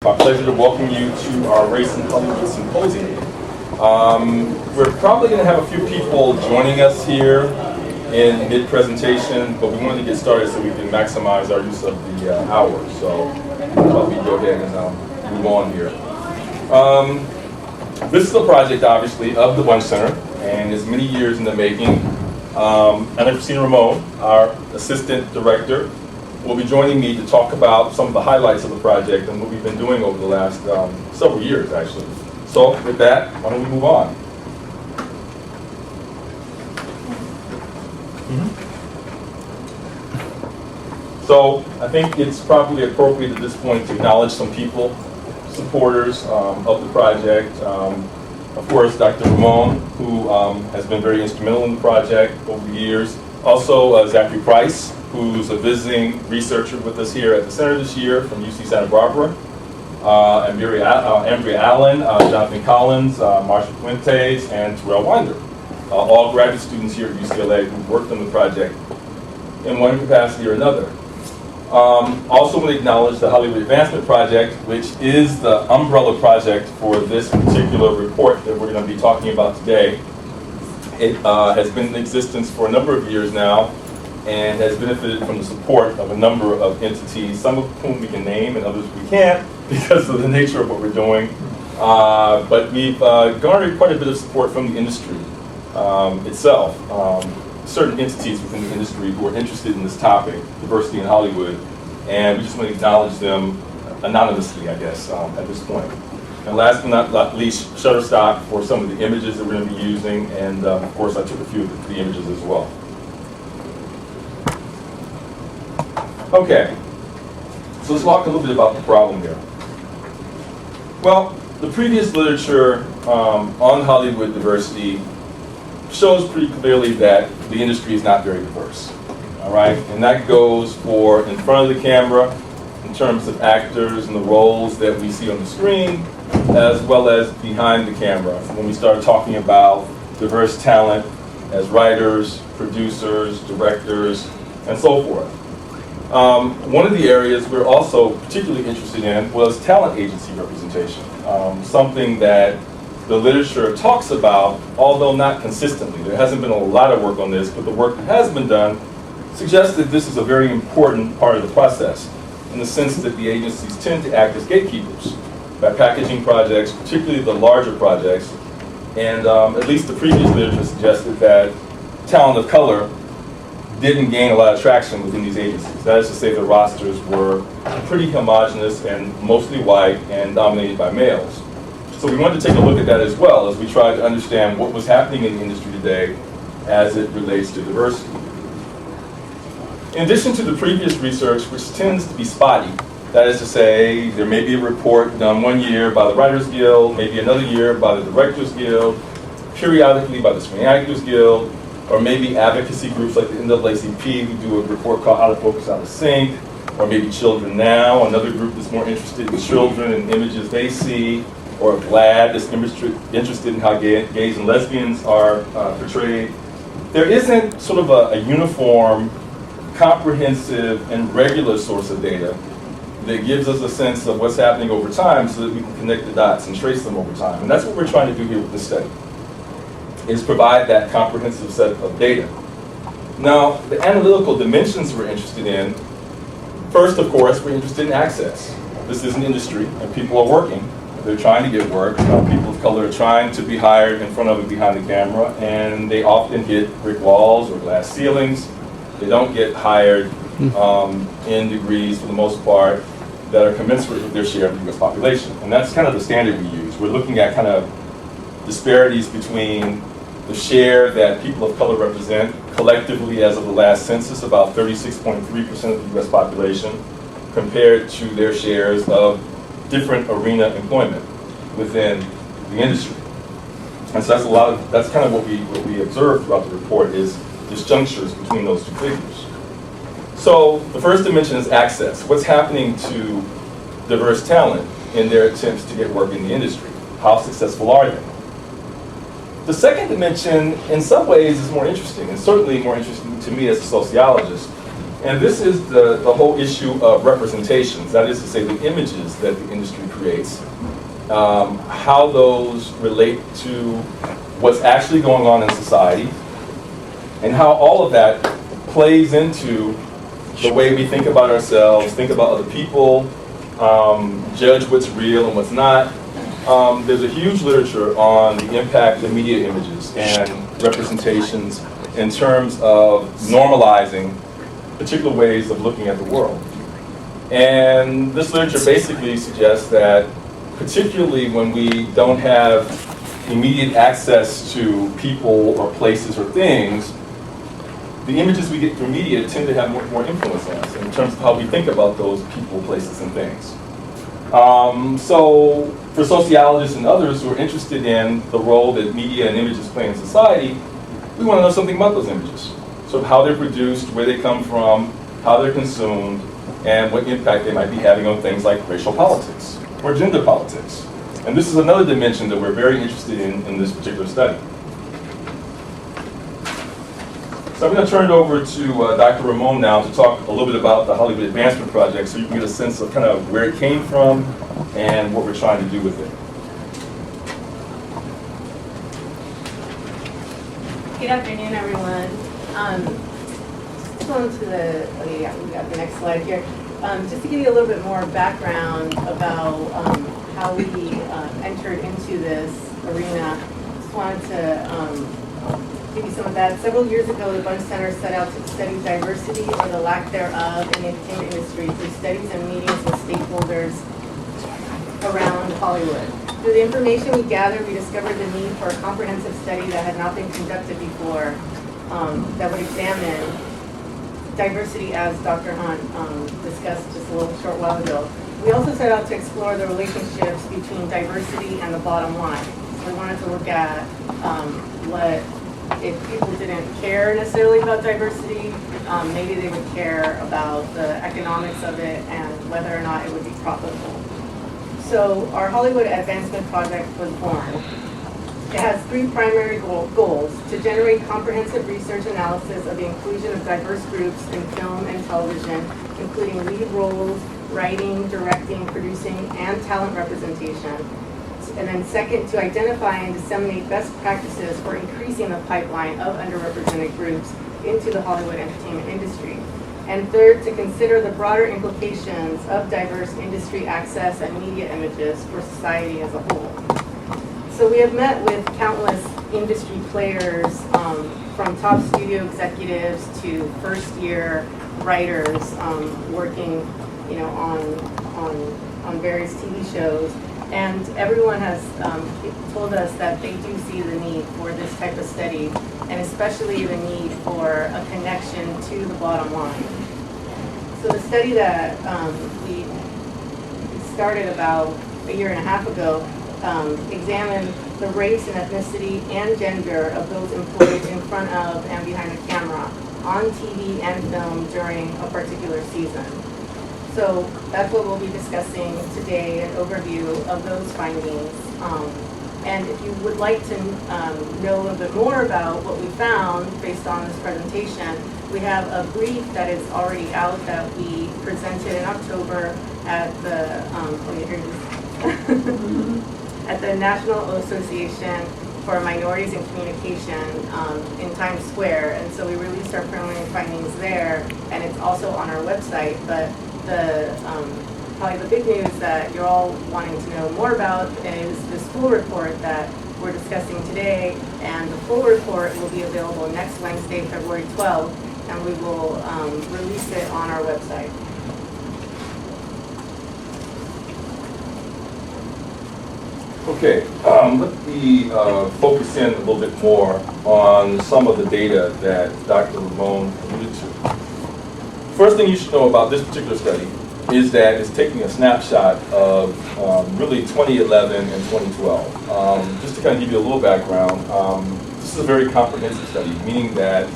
My pleasure to welcome you to our Race in Hollywood Symposium. We're probably going to have a few people joining us here in mid-presentation, but we wanted to get started so we can maximize our use of the hour. So let me go ahead and move on here. This is a project, obviously, of the Bunch Center, and is many years in the making. And Christina Ramon, our assistant director, will be joining me to talk about some of the highlights of the project and what we've been doing over the last several years, actually. So with that, why don't we move on? So I think it's probably appropriate at this point to acknowledge some people, supporters of the project. Of course, Dr. Ramon, who has been very instrumental in the project over the years. Also, Zachary Price, who's a visiting researcher with us here at the center this year from UC Santa Barbara. Ambria Allen, Jonathan Collins, Marsha Fuentes, and Terrell Winder. All graduate students here at UCLA who've worked on the project in one capacity or another. Also want to acknowledge the Hollywood Advancement Project, which is the umbrella project for this particular report that we're going to be talking about today. It has been in existence for a number of years now and has benefited from the support of a number of entities, some of whom we can name and others we can't because of the nature of what we're doing. But we've garnered quite a bit of support from the industry itself. Certain entities within the industry who are interested in this topic, diversity in Hollywood, and we just want to acknowledge them anonymously, I guess, at this point. And last but not least, Shutterstock for some of the images that we're going to be using, and of course I took a few of the images as well. Okay, so let's talk a little bit about the problem here. Well, the previous literature on Hollywood diversity shows pretty clearly that the industry is not very diverse, all right? And that goes for in front of the camera, in terms of actors and the roles that we see on the screen, as well as behind the camera, when we start talking about diverse talent as writers, producers, directors, and so forth. One of the areas we're also particularly interested in was talent agency representation, something that the literature talks about, although not consistently. There hasn't been a lot of work on this, but the work that has been done suggests that this is a very important part of the process, in the sense that the agencies tend to act as gatekeepers by packaging projects, particularly the larger projects, and at least the previous literature suggested that talent of color didn't gain a lot of traction within these agencies. That is to say, the rosters were pretty homogenous and mostly white and dominated by males. So we wanted to take a look at that as well as we tried to understand what was happening in the industry today as it relates to diversity. In addition to the previous research, which tends to be spotty, that is to say, there may be a report done one year by the Writers Guild, maybe another year by the Directors Guild, periodically by the Screen Actors Guild, or maybe advocacy groups like the NAACP who do a report called How to Focus, How to Sync, or maybe Children Now, another group that's more interested in children and images they see, or GLAAD that's interested in how gays and lesbians are portrayed. There isn't sort of a uniform, comprehensive, and regular source of data that gives us a sense of what's happening over time so that we can connect the dots and trace them over time. And that's what we're trying to do here with this study, is provide that comprehensive set of data. Now, the analytical dimensions we're interested in, first, of course, we're interested in access. This is an industry, and people are working. They're trying to get work. People of color are trying to be hired in front of and behind the camera, and they often hit brick walls or glass ceilings. They don't get hired in degrees, for the most part, that are commensurate with their share of the U.S. population. And that's kind of the standard we use. We're looking at kind of disparities between the share that people of color represent collectively as of the last census, about 36.3% of the U.S. population, compared to their shares of different arena employment within the industry. And so that's kind of what we observed throughout the report, is disjunctures between those two figures. So the first dimension is access. What's happening to diverse talent in their attempts to get work in the industry? How successful are they? The second dimension, in some ways, is more interesting, and certainly more interesting to me as a sociologist, And this is the whole issue of representations, that is to say the images that the industry creates, how those relate to what's actually going on in society, and how all of that plays into the way we think about ourselves, think about other people, judge what's real and what's not. There's a huge literature on the impact of media images and representations in terms of normalizing particular ways of looking at the world. And this literature basically suggests that particularly when we don't have immediate access to people or places or things, the images we get through media tend to have more influence on us in terms of how we think about those people, places, and things. So for sociologists and others who are interested in the role that media and images play in society, we want to know something about those images. So how they're produced, where they come from, how they're consumed, and what impact they might be having on things like racial politics or gender politics. And this is another dimension that we're very interested in this particular study. So I'm going to turn it over to Dr. Ramon now to talk a little bit about the Hollywood Advancement Project so you can get a sense of kind of where it came from and what we're trying to do with it. Good afternoon, everyone. Just on to we got the next slide here. Just to give you a little bit more background about how we entered into this arena, just wanted to give you some of that. Several years ago, the Bunch Center set out to study diversity or the lack thereof in the entertainment industry through studies and meetings with stakeholders around Hollywood. Through the information we gathered, we discovered the need for a comprehensive study that had not been conducted before that would examine diversity as Dr. Hunt discussed just a little short while ago. We also set out to explore the relationships between diversity and the bottom line. So we wanted to look at what, if people didn't care necessarily about diversity, maybe they would care about the economics of it and whether or not it would be profitable. So our Hollywood Advancement Project was born. It has three primary goals: to generate comprehensive research analysis of the inclusion of diverse groups in film and television, including lead roles, writing, directing, producing, and talent representation. And then second, to identify and disseminate best practices for increasing the pipeline of underrepresented groups into the Hollywood entertainment industry. And third, to consider the broader implications of diverse industry access and media images for society as a whole. So we have met with countless industry players, from top studio executives to first-year writers working, on various TV shows. And everyone has told us that they do see the need for this type of study, and especially the need for a connection to the bottom line. So the study that we started about a year and a half ago examined the race and ethnicity and gender of those employed in front of and behind the camera on TV and film during a particular season. So that's what we'll be discussing today, an overview of those findings. And if you would like to know a little bit more about what we found based on this presentation, we have a brief that is already out that we presented in October at the at the National Association for Minorities in Communication in Times Square. And so we released our preliminary findings there, and it's also on our website. But the probably the big news that you're all wanting to know more about is this full report that we're discussing today, and the full report will be available next Wednesday, February 12th, and we will release it on our website. Okay, let me focus in a little bit more on some of the data that Dr. Ramon alluded to. First thing you should know about this particular study is that it's taking a snapshot of really 2011 and 2012. Just to kind of give you a little background, this is a very comprehensive study, meaning that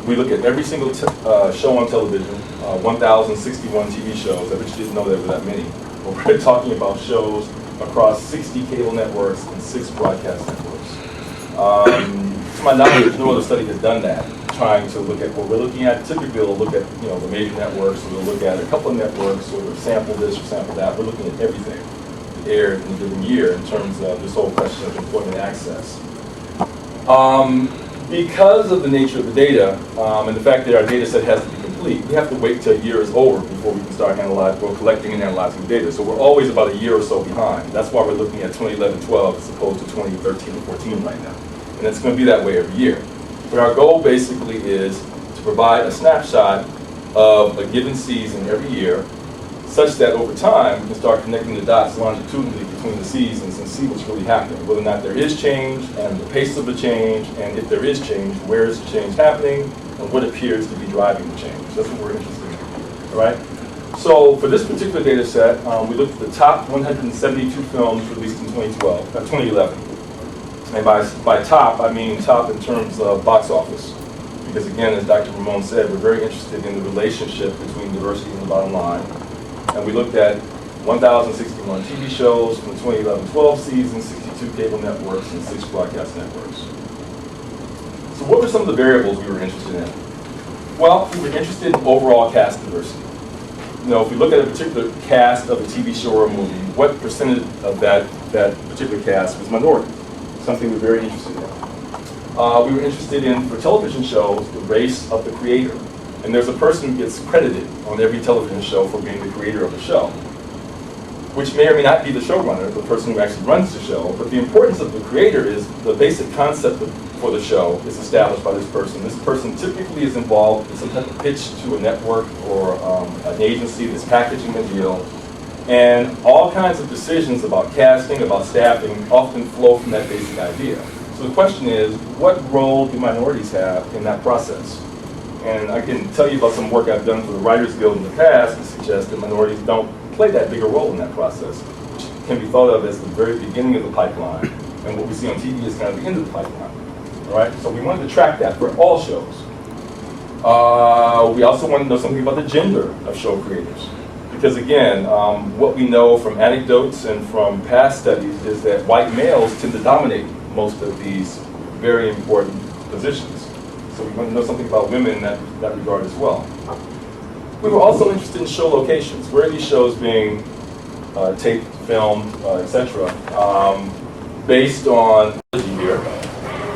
we look at every single show on television, 1,061 TV shows. I bet you didn't know there were that many. But we're talking about shows across 60 cable networks and 6 broadcast networks. To my knowledge, no other study has done that. trying to look at what we're looking at. Typically, we'll look at the major networks, or we'll look at a couple of networks, or sample this or sample that. We're looking at everything that aired in a given year in terms of this whole question of employment access. Because of the nature of the data and the fact that our data set has to be complete, we have to wait till a year is over before we can start collecting and analyzing the data. So we're always about a year or so behind. That's why we're looking at 2011-12 as opposed to 2013-14 right now. And it's going to be that way every year. But our goal basically is to provide a snapshot of a given season every year, such that over time we can start connecting the dots longitudinally between the seasons and see what's really happening, whether or not there is change and the pace of the change, and if there is change, where is the change happening, and what appears to be driving the change. That's what we're interested in, all right? So for this particular data set, we looked at the top 172 films released in 2011. And by top, I mean top in terms of box office. Because again, as Dr. Ramon said, we're very interested in the relationship between diversity and the bottom line. And we looked at 1,061 TV shows from the 2011-12 season, 62 cable networks, and 6 broadcast networks. So what were some of the variables we were interested in? Well, we were interested in overall cast diversity. If we look at a particular cast of a TV show or a movie, what percentage of that particular cast was minority? Something we're very interested in. We were interested in, for television shows, the race of the creator. And there's a person who gets credited on every television show for being the creator of the show, which may or may not be the showrunner, the person who actually runs the show. But the importance of the creator is the basic concept for the show is established by this person. This person typically is involved in some type of pitch to a network or an agency that's packaging the deal. And all kinds of decisions about casting, about staffing, often flow from that basic idea. So the question is, what role do minorities have in that process? And I can tell you about some work I've done for the Writers Guild in the past that suggests that minorities don't play that bigger role in that process, which can be thought of as the very beginning of the pipeline. And what we see on TV is kind of the end of the pipeline. All right? So we wanted to track that for all shows. We also wanted to know something about the gender of show creators. Because again, what we know from anecdotes and from past studies is that white males tend to dominate most of these very important positions. So we want to know something about women in that regard as well. We were also interested in show locations. Where are these shows being taped, filmed, etc., based on here.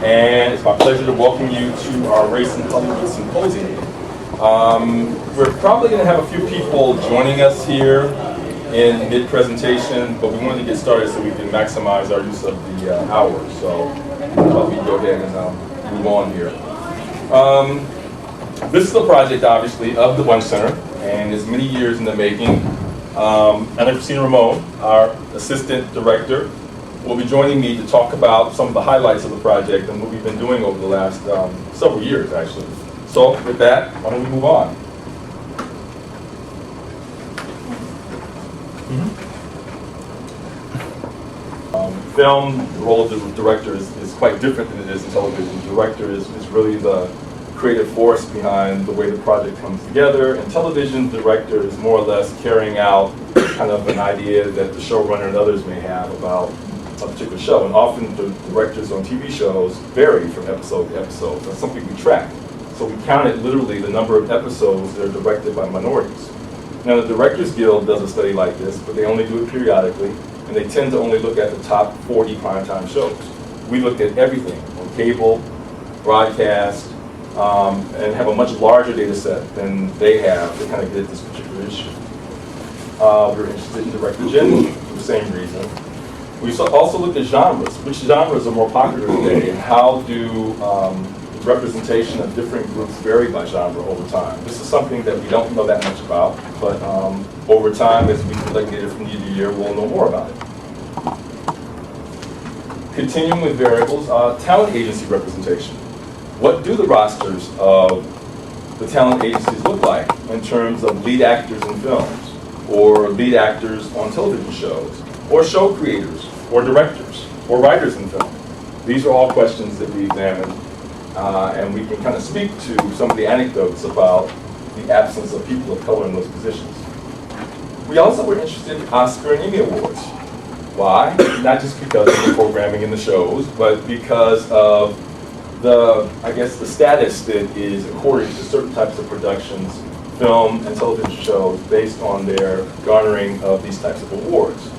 And it's my pleasure to welcome you to our Race and Hollywood Symposium. We're probably going to have a few people joining us here in mid-presentation, but we wanted to get started so we can maximize our use of the hour. So we go ahead and move on here. This is a project, obviously, of the Bunch Center, and it's many years in the making. Ana Cristina Ramon, our assistant director, will be joining me to talk about some of the highlights of the project and what we've been doing over the last several years, actually. So with that, why don't we move on? Film, the role of the director is quite different than it is in television. The director is really the creative force behind the way the project comes together. In television, the director is more or less carrying out kind of an idea that the showrunner and others may have about a particular show. And often the directors on TV shows vary from episode to episode. That's something we track. So we counted literally the number of episodes that are directed by minorities. Now the Directors Guild does a study like this, but they only do it periodically, and they tend to only look at the top 40 primetime shows. We looked at everything on cable, broadcast, and have a much larger data set than they have to kind of get at this particular issue. We were interested in director gender for the same reason. We also looked at genres. Which genres are more popular today, and how do representation of different groups vary by genre over time? This is something that we don't know that much about, but over time, as we collect data from year to year, we'll know more about it. Continuing with variables, talent agency representation. What do the rosters of the talent agencies look like in terms of lead actors in films, or lead actors on television shows, or show creators, or directors, or writers in film? These are all questions that we examined, and we can kind of speak to some of the anecdotes about the absence of people of color in those positions. We also were interested in Oscar and Emmy Awards. Why? Not just because of the programming in the shows, but because of I guess the status that is accorded to certain types of productions, film and television shows, based on their garnering of these types of awards.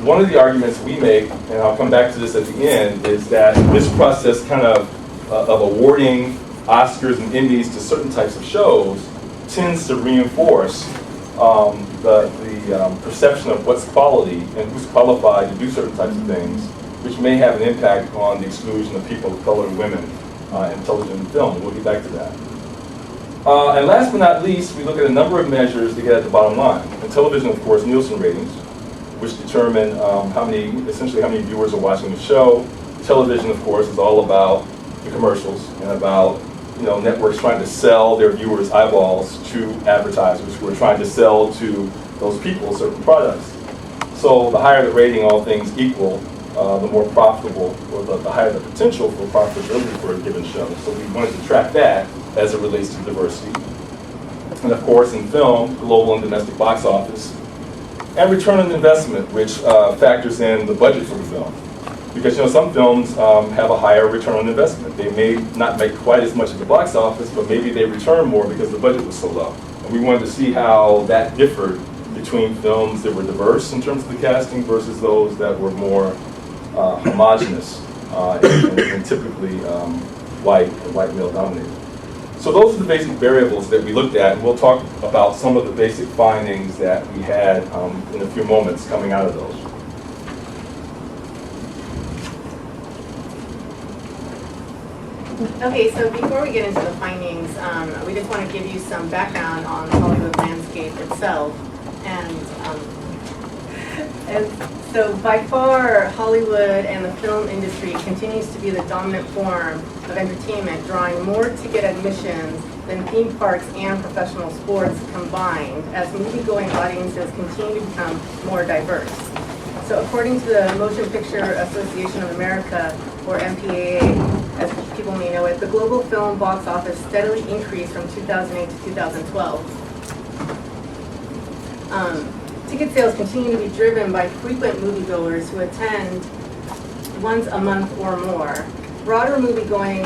One of the arguments we make, and I'll come back to this at the end, is that this process kind of awarding Oscars and Emmys to certain types of shows tends to reinforce the perception of what's quality and who's qualified to do certain types of things, which may have an impact on the exclusion of people of color and women in television and film. We'll get back to that. And last but not least, we look at a number of measures to get at the bottom line. In television, of course, Nielsen Ratings, which determine essentially how many viewers are watching the show. Television, of course, is all about the commercials and about networks trying to sell their viewers' eyeballs to advertisers who are trying to sell to those people certain products. So the higher the rating, all things equal, the more profitable, or the higher the potential for profitability for a given show. So we wanted to track that as it relates to diversity. And of course, in film, global and domestic box office, and return on investment, which factors in the budget for the film. Because some films have a higher return on investment. They may not make quite as much at the box office, but maybe they return more because the budget was so low. And we wanted to see how that differed between films that were diverse in terms of the casting versus those that were more homogenous and typically white male dominated. So those are the basic variables that we looked at, and we'll talk about some of the basic findings that we had in a few moments coming out of those. Okay, so before we get into the findings, we just want to give you some background on the Hollywood landscape itself. And so by far, Hollywood and the film industry continues to be the dominant form of entertainment, drawing more ticket admissions than theme parks and professional sports combined, as movie-going audiences continue to become more diverse. So according to the Motion Picture Association of America, or MPAA, as people may know it, the global film box office steadily increased from 2008 to 2012. Ticket sales continue to be driven by frequent moviegoers who attend once a month or more. Broader moviegoer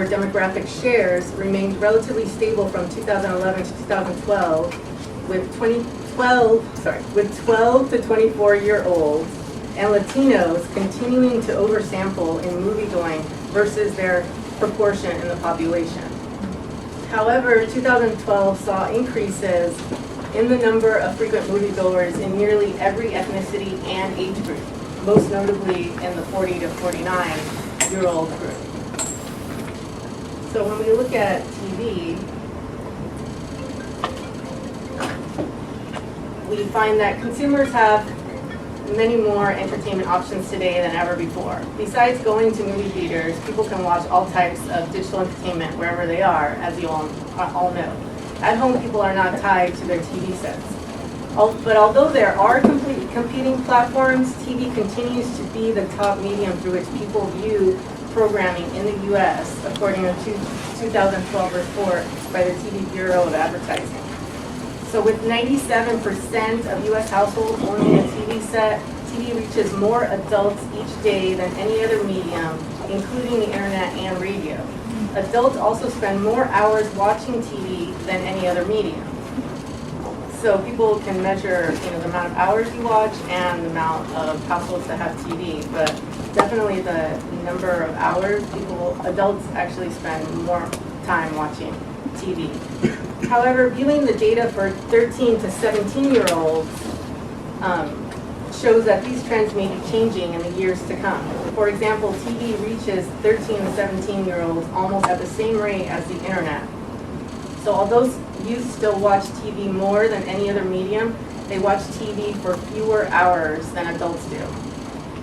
demographic shares remained relatively stable from 2011 to 2012, with 12 to 24-year-olds and Latinos continuing to oversample in moviegoing versus their proportion in the population. However, 2012 saw increases in the number of frequent moviegoers in nearly every ethnicity and age group, most notably in the 40 to 49-year-old group. So when we look at TV, we find that consumers have many more entertainment options today than ever before. Besides going to movie theaters, people can watch all types of digital entertainment wherever they are, as you all know. At home, people are not tied to their TV sets. But although there are competing platforms, TV continues to be the top medium through which people view programming in the U.S., according to a 2012 report by the TV Bureau of Advertising. So with 97% of U.S. households owning a TV set, TV reaches more adults each day than any other medium, including the internet and radio. Adults also spend more hours watching TV than any other medium. So people can measure, the amount of hours you watch and the amount of households that have TV, but definitely the number of hours adults actually spend more time watching TV. However, viewing the data for 13 to 17-year-olds shows that these trends may be changing in the years to come. For example, TV reaches 13 to 17-year-olds almost at the same rate as the internet. So although youth still watch TV more than any other medium, they watch TV for fewer hours than adults do.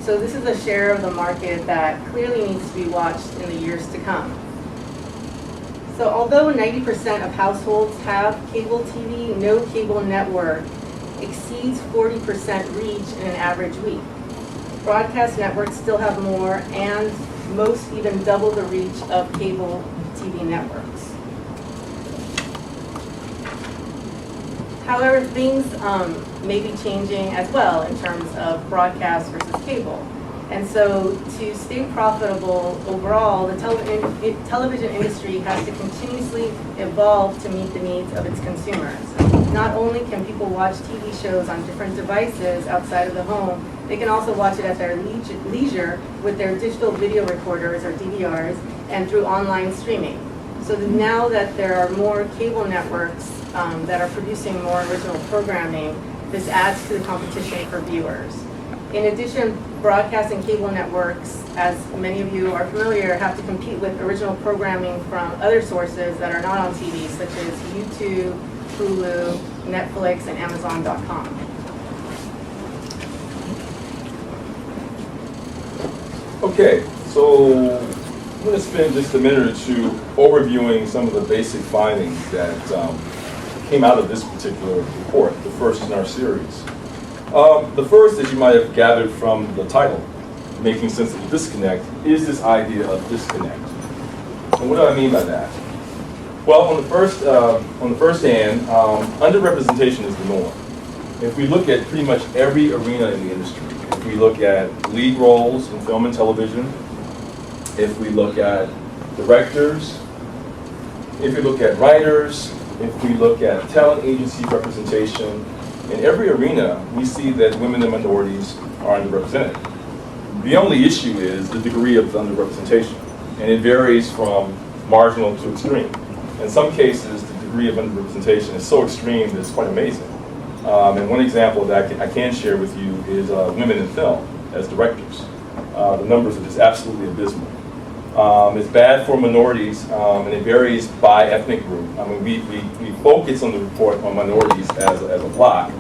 So this is a share of the market that clearly needs to be watched in the years to come. So although 90% of households have cable TV, no cable network exceeds 40% reach in an average week. Broadcast networks still have more, and most even double the reach of cable TV networks. However, things may be changing as well in terms of broadcast versus cable. And so to stay profitable overall, the television industry has to continuously evolve to meet the needs of its consumers. Not only can people watch TV shows on different devices outside of the home, they can also watch it at their leisure with their digital video recorders or DVRs and through online streaming. So now that there are more cable networks that are producing more original programming, this adds to the competition for viewers. In addition, broadcast and cable networks, as many of you are familiar, have to compete with original programming from other sources that are not on TV, such as YouTube, Hulu, Netflix, and Amazon.com. Okay, so I'm going to spend just a minute or two overviewing some of the basic findings that came out of this particular report, the first in our series. The first, as you might have gathered from the title, Making Sense of the Disconnect, is this idea of disconnect. And what do I mean by that? Well, on the first hand, underrepresentation is the norm. If we look at pretty much every arena in the industry, if we look at lead roles in film and television, if we look at directors, if we look at writers, if we look at talent agency representation, in every arena, we see that women and minorities are underrepresented. The only issue is the degree of underrepresentation, and it varies from marginal to extreme. In some cases, the degree of underrepresentation is so extreme that it's quite amazing. And one example that I can share with you is women in film as directors. The numbers are just absolutely abysmal. It's bad for minorities, and it varies by ethnic group. I mean, we focus on the report on minorities as a block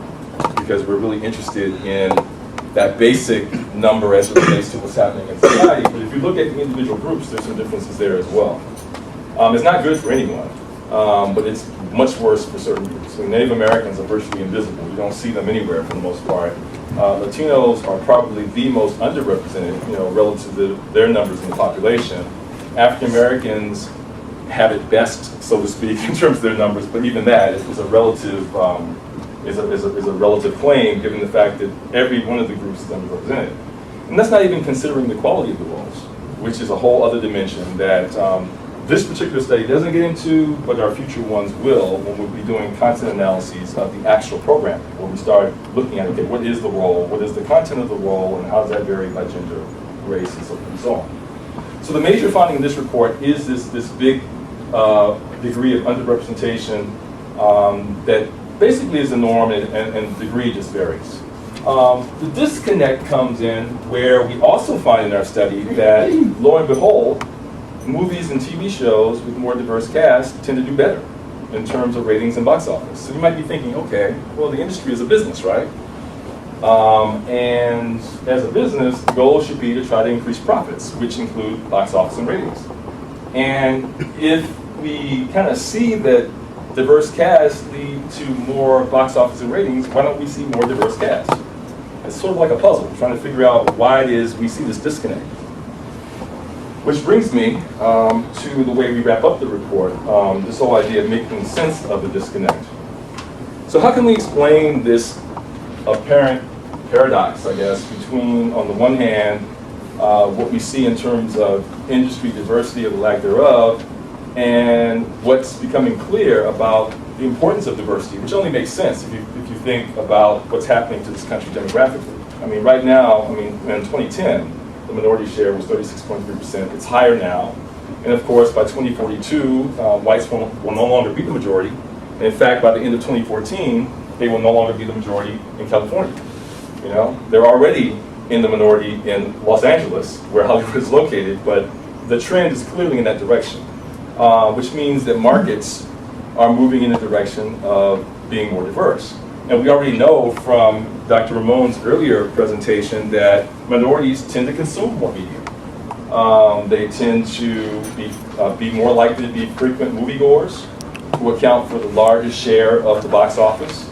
because we're really interested in that basic number as it relates to what's happening in society. But if you look at the individual groups, there's some differences there as well. It's not good for anyone, but it's much worse for certain groups. So Native Americans are virtually invisible. You don't see them anywhere for the most part. Latinos are probably the most underrepresented, relative to their numbers in the population. African Americans have it best, so to speak, in terms of their numbers, but even that is a relative claim, given the fact that every one of the groups is underrepresented. And that's not even considering the quality of the roles, which is a whole other dimension that this particular study doesn't get into, but our future ones will when we'll be doing content analyses of the actual program, where we start looking at, okay, what is the role, what is the content of the role, and how does that vary by gender, race, and so forth and so on. So the major finding in this report is this big degree of underrepresentation that basically is the norm, and the degree just varies. The disconnect comes in where we also find in our study that, lo and behold, movies and TV shows with more diverse casts tend to do better in terms of ratings and box office. So you might be thinking, okay, well, the industry is a business, right? And as a business, the goal should be to try to increase profits, which include box office and ratings. And if we kind of see that diverse casts lead to more box office and ratings, why don't we see more diverse casts? It's sort of like a puzzle, trying to figure out why it is we see this disconnect. Which brings me to the way we wrap up the report, this whole idea of making sense of the disconnect. So how can we explain this apparent paradox, I guess, between, on the one hand, what we see in terms of industry diversity or the lack thereof, and what's becoming clear about the importance of diversity, which only makes sense if you think about what's happening to this country demographically. I mean, right now, in 2010, the minority share was 36.3%. It's higher now. And of course, by 2042, whites will no longer be the majority. And in fact, by the end of 2014, they will no longer be the majority in California. They're already in the minority in Los Angeles, where Hollywood is located, but the trend is clearly in that direction, which means that markets are moving in the direction of being more diverse. And we already know from Dr. Ramon's earlier presentation that minorities tend to consume more media. They tend to be more likely to be frequent moviegoers, who account for the largest share of the box office.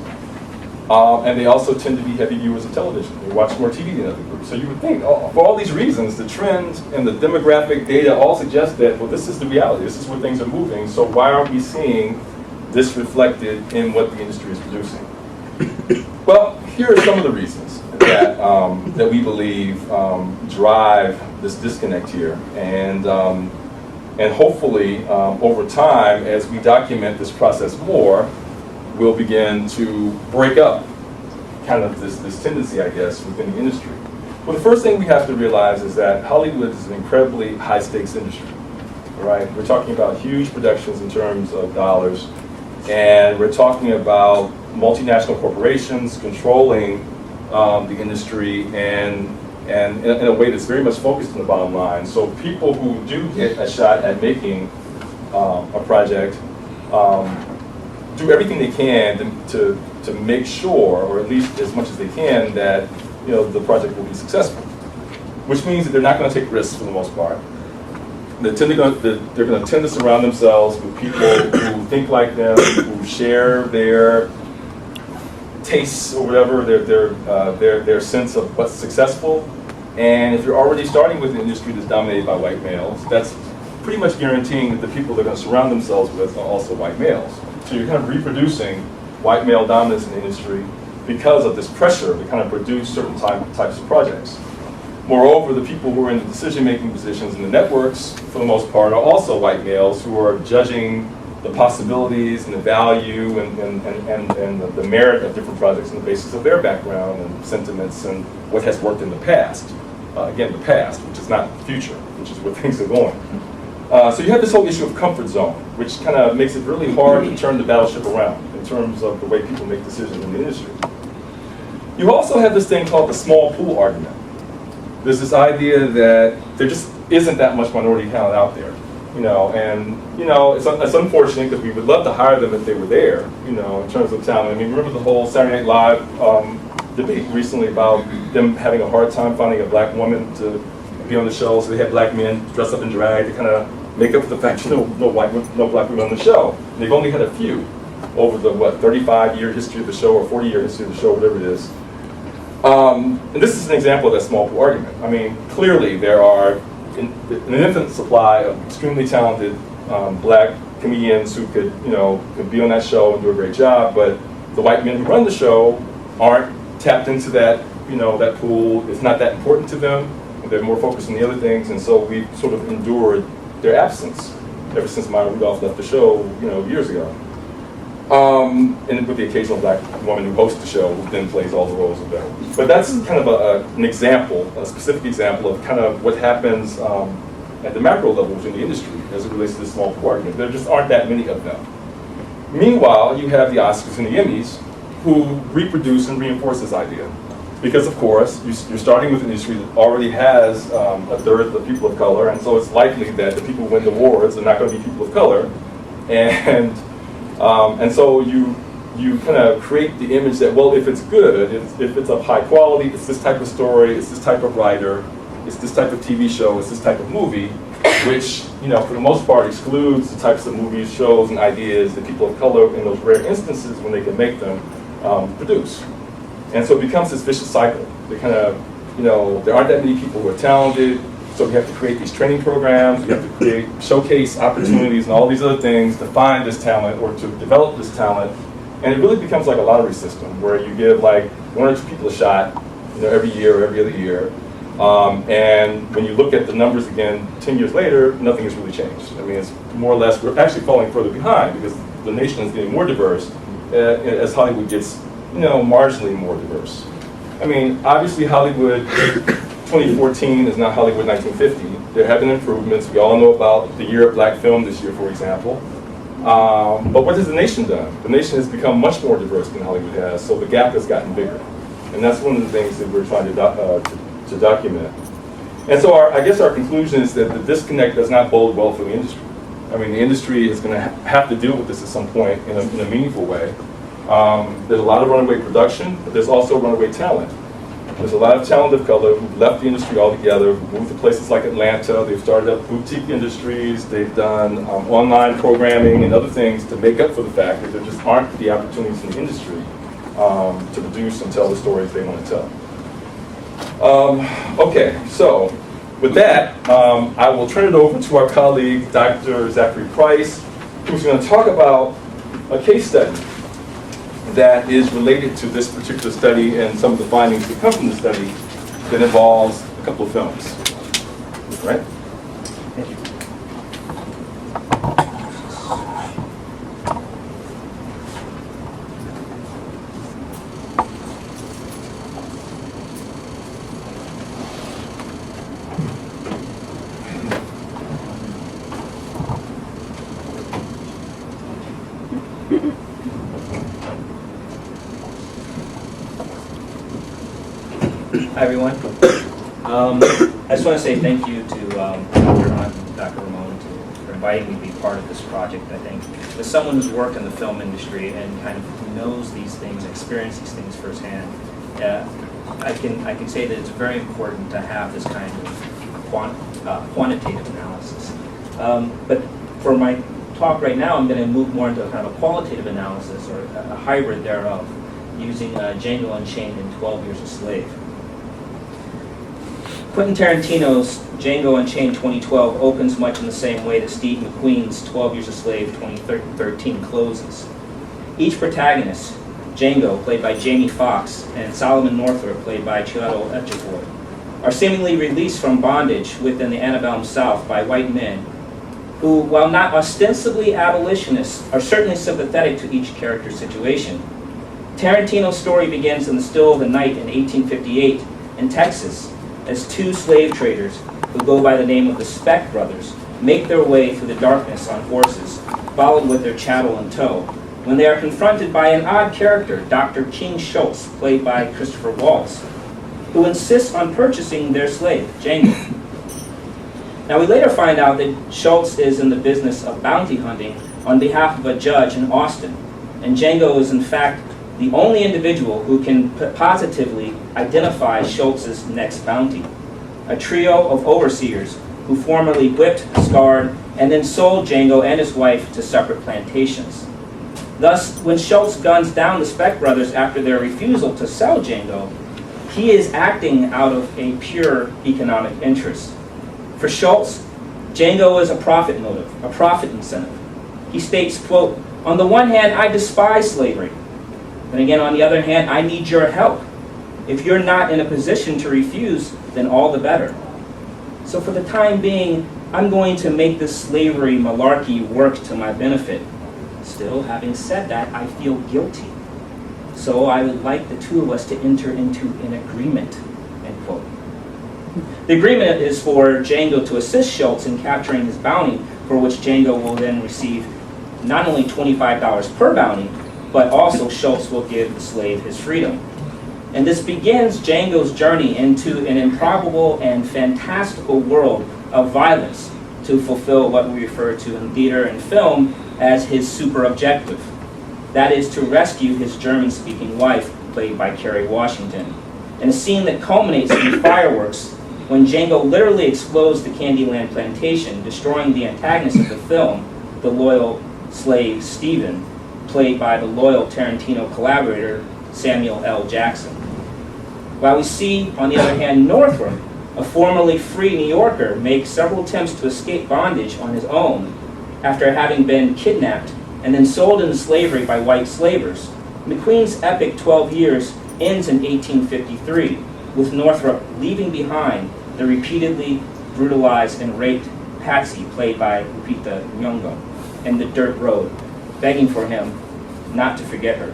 And they also tend to be heavy viewers of television. They watch more TV than other groups. So you would think, for all these reasons, the trends and the demographic data all suggest that, well, this is the reality. This is where things are moving. So why aren't we seeing this reflected in what the industry is producing? Well, here are some of the reasons that we believe drive this disconnect here, and hopefully over time, as we document this process more, we'll begin to break up kind of this tendency, I guess, within the industry. Well, the first thing we have to realize is that Hollywood is an incredibly high-stakes industry. Right? We're talking about huge productions in terms of dollars, and we're talking about multinational corporations controlling the industry and in a way that's very much focused on the bottom line. So people who do get a shot at making a project do everything they can to make sure, or at least as much as they can, that the project will be successful. Which means that they're not going to take risks for the most part. They're going to tend to surround themselves with people who think like them, who share their tastes or whatever, their sense of what's successful. And if you're already starting with an industry that's dominated by white males, that's pretty much guaranteeing that the people they're going to surround themselves with are also white males. So you're kind of reproducing white male dominance in the industry because of this pressure to kind of produce certain types of projects. Moreover, the people who are in the decision-making positions in the networks, for the most part, are also white males who are judging the possibilities and the value and the merit of different projects on the basis of their background and sentiments and what has worked in the past. Again, the past, which is not the future, which is where things are going. So you have this whole issue of comfort zone, which kind of makes it really hard to turn the battleship around in terms of the way people make decisions in the industry. You also have this thing called the small pool argument. There's this idea that there just isn't that much minority talent out there, it's unfortunate because we would love to hire them if they were there, in terms of talent. I mean, remember the whole Saturday Night Live debate recently about them having a hard time finding a black woman to be on the show, so they had black men dressed up in drag to kind of make up for the fact no black women on the show. And they've only had a few over the 35-year history of the show or 40-year history of the show, whatever it is. And this is an example of that small pool argument. I mean, clearly there are an infinite supply of extremely talented black comedians who could be on that show and do a great job, but the white men who run the show aren't tapped into that, that pool. It's not that important to them. They're more focused on the other things, and so we've sort of endured their absence ever since Maya Rudolph left the show, years ago. And with the occasional black woman who hosts the show, who then plays all the roles of them. But that's kind of an example, a specific example of kind of what happens at the macro level within the industry as it relates to this small pool argument. There just aren't that many of them. Meanwhile, you have the Oscars and the Emmys who reproduce and reinforce this idea. Because, of course, you're starting with an industry that already has a third of people of color, and so it's likely that the people who win the awards are not going to be people of color. And so you kind of create the image that, well, if it's good, if it's of high quality, it's this type of story, it's this type of writer, it's this type of TV show, it's this type of movie, which, for the most part excludes the types of movies, shows, and ideas that people of color, in those rare instances when they can make them, produce. And so it becomes this vicious cycle. They kind of, there aren't that many people who are talented, so we have to create these training programs, we have to showcase opportunities and all these other things to find this talent or to develop this talent. And it really becomes like a lottery system where you give like one or two people a shot, every year or every other year. And when you look at the numbers again 10 years later, nothing has really changed. I mean, it's more or less, we're actually falling further behind because the nation is getting more diverse as Hollywood gets, marginally more diverse. I mean, obviously Hollywood 2014 is not Hollywood 1950. There have been improvements. We all know about the year of black film this year, for example. But what has the nation done? The nation has become much more diverse than Hollywood has, so the gap has gotten bigger. And that's one of the things that we're trying to document. And so I guess our conclusion is that the disconnect does not bode well for the industry. I mean, the industry is going to have to deal with this at some point in a meaningful way. There's a lot of runaway production, but there's also runaway talent. There's a lot of talent of color who've left the industry altogether, who've moved to places like Atlanta. They've started up boutique industries. They've done online programming and other things to make up for the fact that there just aren't the opportunities in the industry to produce and tell the stories they want to tell. Okay, so with that, I will turn it over to our colleague, Dr. Zachary Price, who's going to talk about a case study that is related to this particular study and some of the findings that come from the study that involves a couple of films. Right? Thank you. Hi, everyone. I just want to say thank you to Dr. Hunt and Dr. Ramon for inviting me to be part of this project. I think as someone who's worked in the film industry and kind of knows these things, experienced these things firsthand, I can say that it's very important to have this kind of quantitative analysis. But for my talk right now, I'm going to move more into kind of a qualitative analysis or a hybrid thereof, using Django Unchained and 12 Years a Slave. Quentin Tarantino's Django Unchained 2012 opens much in the same way that Steve McQueen's 12 Years a Slave 2013 closes. Each protagonist, Django, played by Jamie Foxx, and Solomon Northup, played by Chiwetel Ejiofor, are seemingly released from bondage within the antebellum South by white men who, while not ostensibly abolitionists, are certainly sympathetic to each character's situation. Tarantino's story begins in the still of the night in 1858 in Texas, as two slave traders who go by the name of the Speck Brothers make their way through the darkness on horses, followed with their chattel in tow, when they are confronted by an odd character, Dr. King Schultz, played by Christopher Waltz, who insists on purchasing their slave, Django. Now, we later find out that Schultz is in the business of bounty hunting on behalf of a judge in Austin, and Django is in fact the only individual who can positively identify Schultz's next bounty. A trio of overseers who formerly whipped, scarred, and then sold Django and his wife to separate plantations. Thus, when Schultz guns down the Speck Brothers after their refusal to sell Django, he is acting out of a pure economic interest. For Schultz, Django is a profit motive, a profit incentive. He states, quote, "On the one hand, I despise slavery. And again, on the other hand, I need your help. If you're not in a position to refuse, then all the better. So for the time being, I'm going to make this slavery malarkey work to my benefit. Still, having said that, I feel guilty. So I would like the two of us to enter into an agreement," end quote. The agreement is for Django to assist Schultz in capturing his bounty, for which Django will then receive not only $25 per bounty, but also Schultz will give the slave his freedom. And this begins Django's journey into an improbable and fantastical world of violence to fulfill what we refer to in theater and film as his super objective. That is to rescue his German-speaking wife, played by Kerry Washington, in a scene that culminates in fireworks when Django literally explodes the Candyland plantation, destroying the antagonist of the film, the loyal slave Stephen, played by the loyal Tarantino collaborator Samuel L. Jackson. While we see, on the other hand, Northup, a formerly free New Yorker, make several attempts to escape bondage on his own after having been kidnapped and then sold into slavery by white slavers, McQueen's epic 12 Years ends in 1853, with Northup leaving behind the repeatedly brutalized and raped Patsy, played by Lupita Nyong'o, in the dirt road, begging for him not to forget her.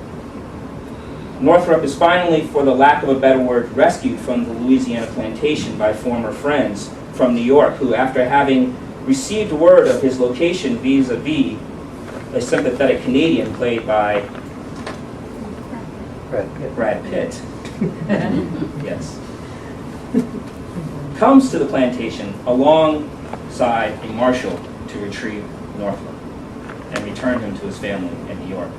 Northup is finally, for the lack of a better word, rescued from the Louisiana plantation by former friends from New York, who, after having received word of his location vis-a-vis a sympathetic Canadian played by Brad Pitt. Yes. Comes to the plantation alongside a marshal to retrieve Northup and return him to his family in New York.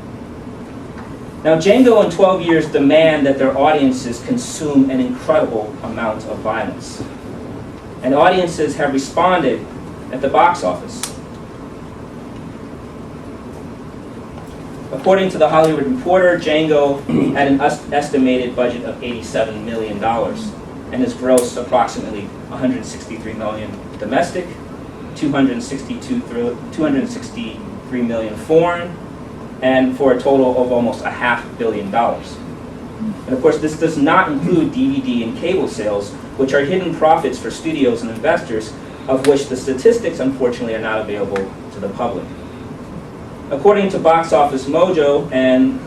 Now, Django and 12 Years demand that their audiences consume an incredible amount of violence. And audiences have responded at the box office. According to the Hollywood Reporter, Django had an estimated budget of $87 million and has grossed approximately $163 million domestic, $263 million foreign, and for a total of almost $500 million. And of course, this does not include DVD and cable sales, which are hidden profits for studios and investors, of which the statistics, unfortunately, are not available to the public. According to Box Office Mojo, and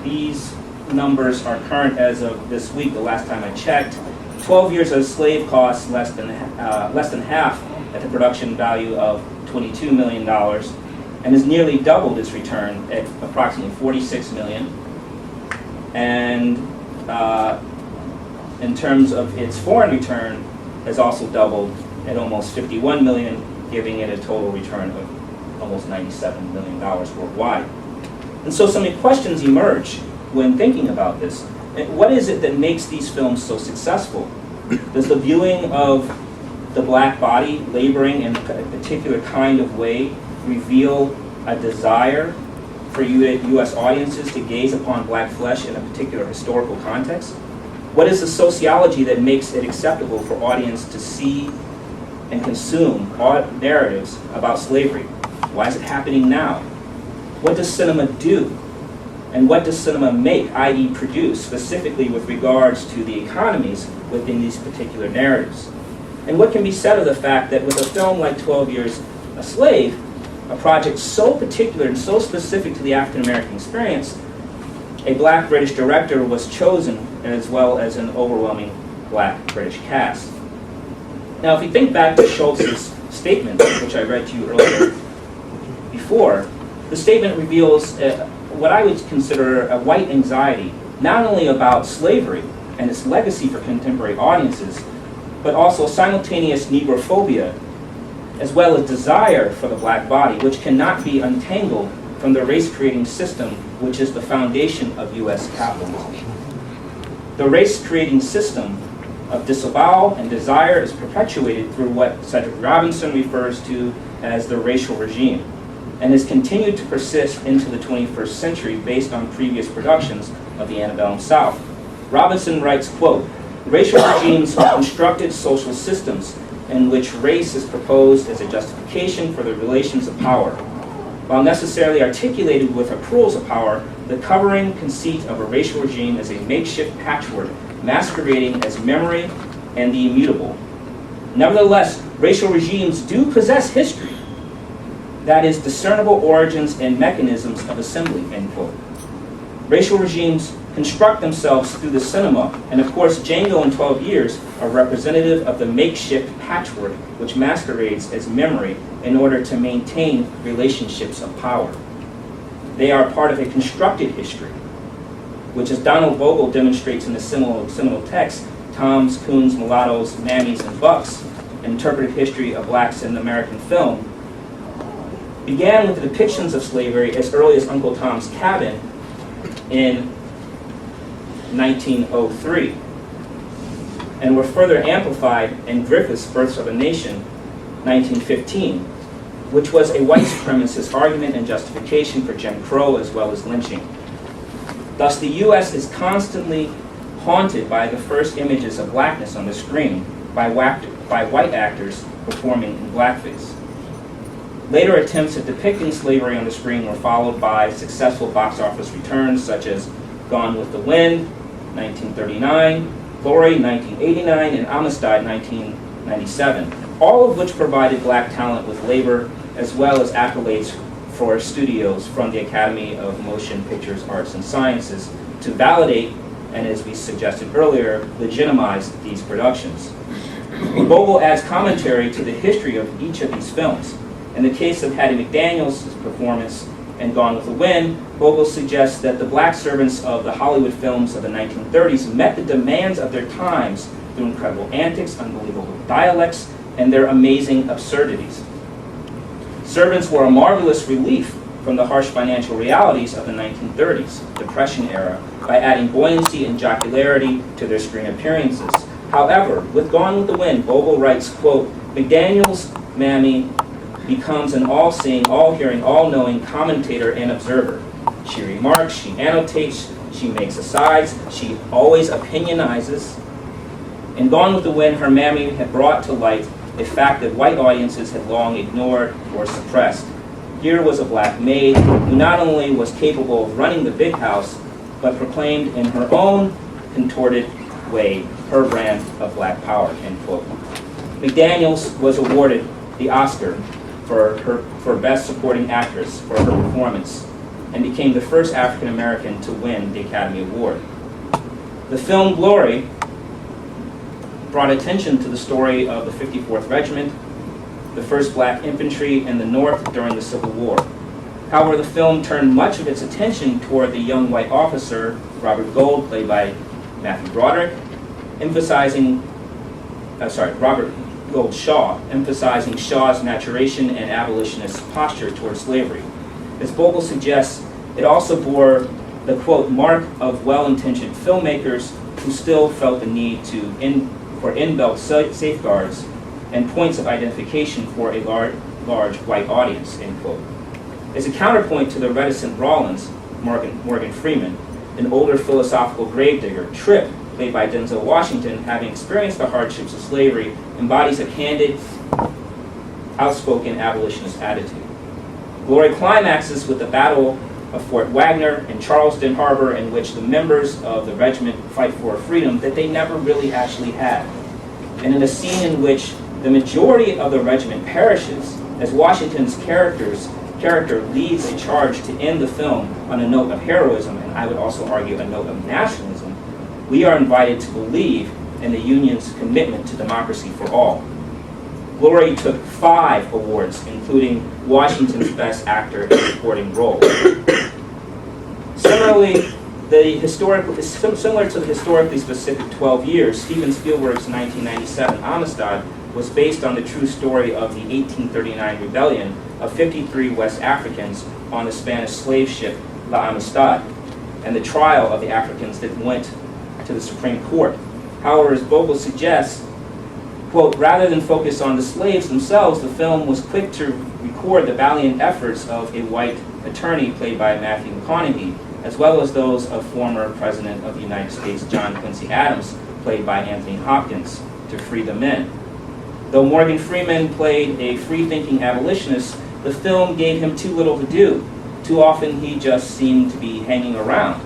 these numbers are current as of this week, the last time I checked, 12 Years a Slave costs less than half at the production value of $22 million, and has nearly doubled its return at approximately $46 million. And in terms of its foreign return, has also doubled at almost $51 million, giving it a total return of almost $97 million worldwide. And so some questions emerge when thinking about this. What is it that makes these films so successful? Does the viewing of the black body laboring in a particular kind of way reveal a desire for U.S. audiences to gaze upon black flesh in a particular historical context? What is the sociology that makes it acceptable for audience to see and consume narratives about slavery? Why is it happening now? What does cinema do? And what does cinema make, i.e. produce, specifically with regards to the economies within these particular narratives? And what can be said of the fact that with a film like 12 Years a Slave, a project so particular and so specific to the African American experience, a black British director was chosen, as well as an overwhelming black British cast. Now, if you think back to Schultz's statement, which I read to you earlier before, the statement reveals what I would consider a white anxiety, not only about slavery and its legacy for contemporary audiences, but also simultaneous Negrophobia, as well as desire for the black body, which cannot be untangled from the race-creating system, which is the foundation of U.S. capitalism. The race-creating system of disavowal and desire is perpetuated through what Cedric Robinson refers to as the racial regime, and has continued to persist into the 21st century based on previous productions of the antebellum South. Robinson writes, quote, "Racial regimes are constructed social systems in which race is proposed as a justification for the relations of power. While necessarily articulated with accruals of power, the covering conceit of a racial regime is a makeshift patchwork masquerading as memory and the immutable. Nevertheless, racial regimes do possess history, that is, discernible origins and mechanisms of assembly," end quote. Racial regimes construct themselves through the cinema, and of course Django and 12 Years are representative of the makeshift patchwork which masquerades as memory in order to maintain relationships of power. They are part of a constructed history, which, as Donald Vogel demonstrates in the seminal text, Toms, Coons, Mulattoes, Mammies, and Bucks, an interpretive history of blacks in American film, began with the depictions of slavery as early as Uncle Tom's Cabin in 1903, and were further amplified in Griffith's Births of a Nation, 1915, which was a white supremacist argument and justification for Jim Crow as well as lynching. Thus, the U.S. is constantly haunted by the first images of blackness on the screen by white actors performing in blackface. Later attempts at depicting slavery on the screen were followed by successful box office returns such as Gone with the Wind, 1939, Glory, 1989, and Amistad, 1997, all of which provided black talent with labor as well as accolades for studios from the Academy of Motion Pictures Arts and Sciences to validate, and as we suggested earlier, legitimize these productions. Vogel adds commentary to the history of each of these films. In the case of Hattie McDaniel's performance in Gone with the Wind, Vogel suggests that the black servants of the Hollywood films of the 1930s met the demands of their times through incredible antics, unbelievable dialects, and their amazing absurdities. Servants were a marvelous relief from the harsh financial realities of the 1930s, Depression era, by adding buoyancy and jocularity to their screen appearances. However, with Gone with the Wind, Vogel writes, quote, "McDaniel's Mammy becomes an all-seeing, all-hearing, all-knowing commentator and observer. She remarks, she annotates, she makes asides, she always opinionizes. In Gone with the Wind, her mammy had brought to light a fact that white audiences had long ignored or suppressed. Here was a black maid who not only was capable of running the big house, but proclaimed in her own contorted way her brand of black power, end quote. McDaniels was awarded the Oscar for Best Supporting Actress for her performance and became the first African American to win the Academy Award. The film Glory brought attention to the story of the 54th Regiment, the 1st Black Infantry in the North during the Civil War. However, the film turned much of its attention toward the young white officer, Robert Gold, played by Matthew Broderick, Robert Gold Shaw, emphasizing Shaw's maturation and abolitionist posture toward slavery. As Bogle suggests, it also bore the, quote, mark of well-intentioned filmmakers who still felt the need for inbuilt safeguards and points of identification for a large white audience, end quote. As a counterpoint to the reticent Rawlins, Morgan Freeman, an older philosophical gravedigger, Tripp, played by Denzel Washington, having experienced the hardships of slavery, embodies a candid, outspoken abolitionist attitude. Glory climaxes with the Battle of Fort Wagner in Charleston Harbor, in which the members of the regiment fight for a freedom that they never really actually had. And in a scene in which the majority of the regiment perishes, as Washington's character leads a charge to end the film on a note of heroism, and I would also argue a note of nationalism, we are invited to believe in the Union's commitment to democracy for all. Glory took 5 awards, including Washington's Best Actor in a Supporting Role. Similarly, similar to the historically specific 12 Years, Steven Spielberg's 1997 Amistad was based on the true story of the 1839 rebellion of 53 West Africans on the Spanish slave ship La Amistad, and the trial of the Africans that went to the Supreme Court. However, as Bogle suggests, quote, rather than focus on the slaves themselves, the film was quick to record the valiant efforts of a white attorney played by Matthew McConaughey, as well as those of former President of the United States John Quincy Adams, played by Anthony Hopkins, to free the men. Though Morgan Freeman played a free-thinking abolitionist, the film gave him too little to do. Too often he just seemed to be hanging around.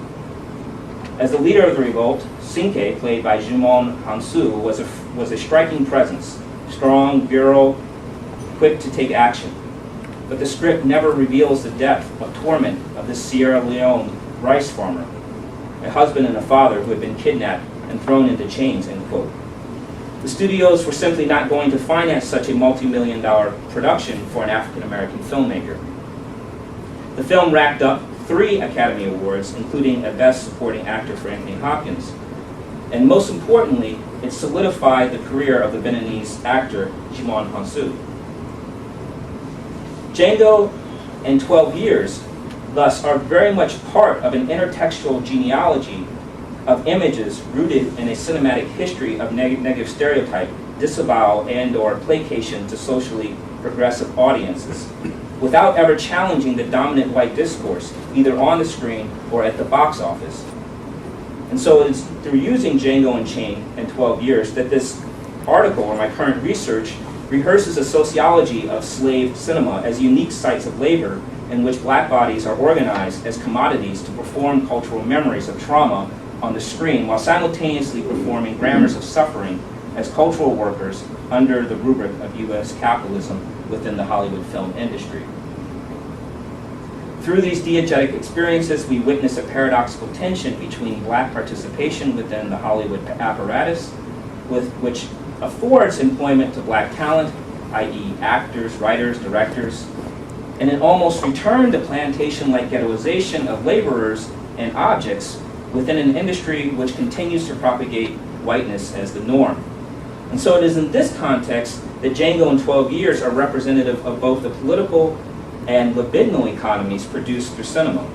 As the leader of the revolt, Cinque, played by Jumon Hansu, was a striking presence, strong, virile, quick to take action. But the script never reveals the depth of torment of this Sierra Leone rice farmer, a husband and a father who had been kidnapped and thrown into chains, end quote. The studios were simply not going to finance such a multi-million-dollar production for an African-American filmmaker. The film racked up 3 Academy Awards, including a Best Supporting Actor for Anthony Hopkins. And most importantly, it solidified the career of the Beninese actor Jumon Hansu. Django and 12 Years, thus, are very much part of an intertextual genealogy of images rooted in a cinematic history of negative stereotype, disavowal, and or placation to socially progressive audiences, without ever challenging the dominant white discourse, either on the screen or at the box office. And so it's through using Django Unchained and 12 Years that this article, or my current research, rehearses a sociology of slave cinema as unique sites of labor in which black bodies are organized as commodities to perform cultural memories of trauma on the screen, while simultaneously performing grammars of suffering as cultural workers under the rubric of U.S. capitalism within the Hollywood film industry. Through these diegetic experiences, we witness a paradoxical tension between black participation within the Hollywood apparatus, which affords employment to black talent, i.e. actors, writers, directors, and an almost return to plantation-like ghettoization of laborers and objects within an industry which continues to propagate whiteness as the norm. And so it is in this context that Django and 12 Years are representative of both the political and libidinal economies produced through cinema.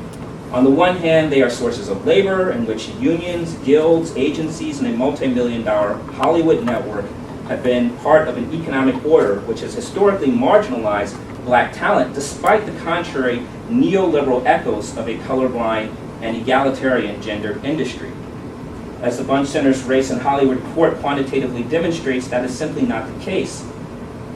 On the one hand, they are sources of labor in which unions, guilds, agencies, and a multi-million-dollar Hollywood network have been part of an economic order which has historically marginalized black talent, despite the contrary neoliberal echoes of a colorblind and egalitarian gendered industry. As the Bunch Center's Race in Hollywood report quantitatively demonstrates, that is simply not the case.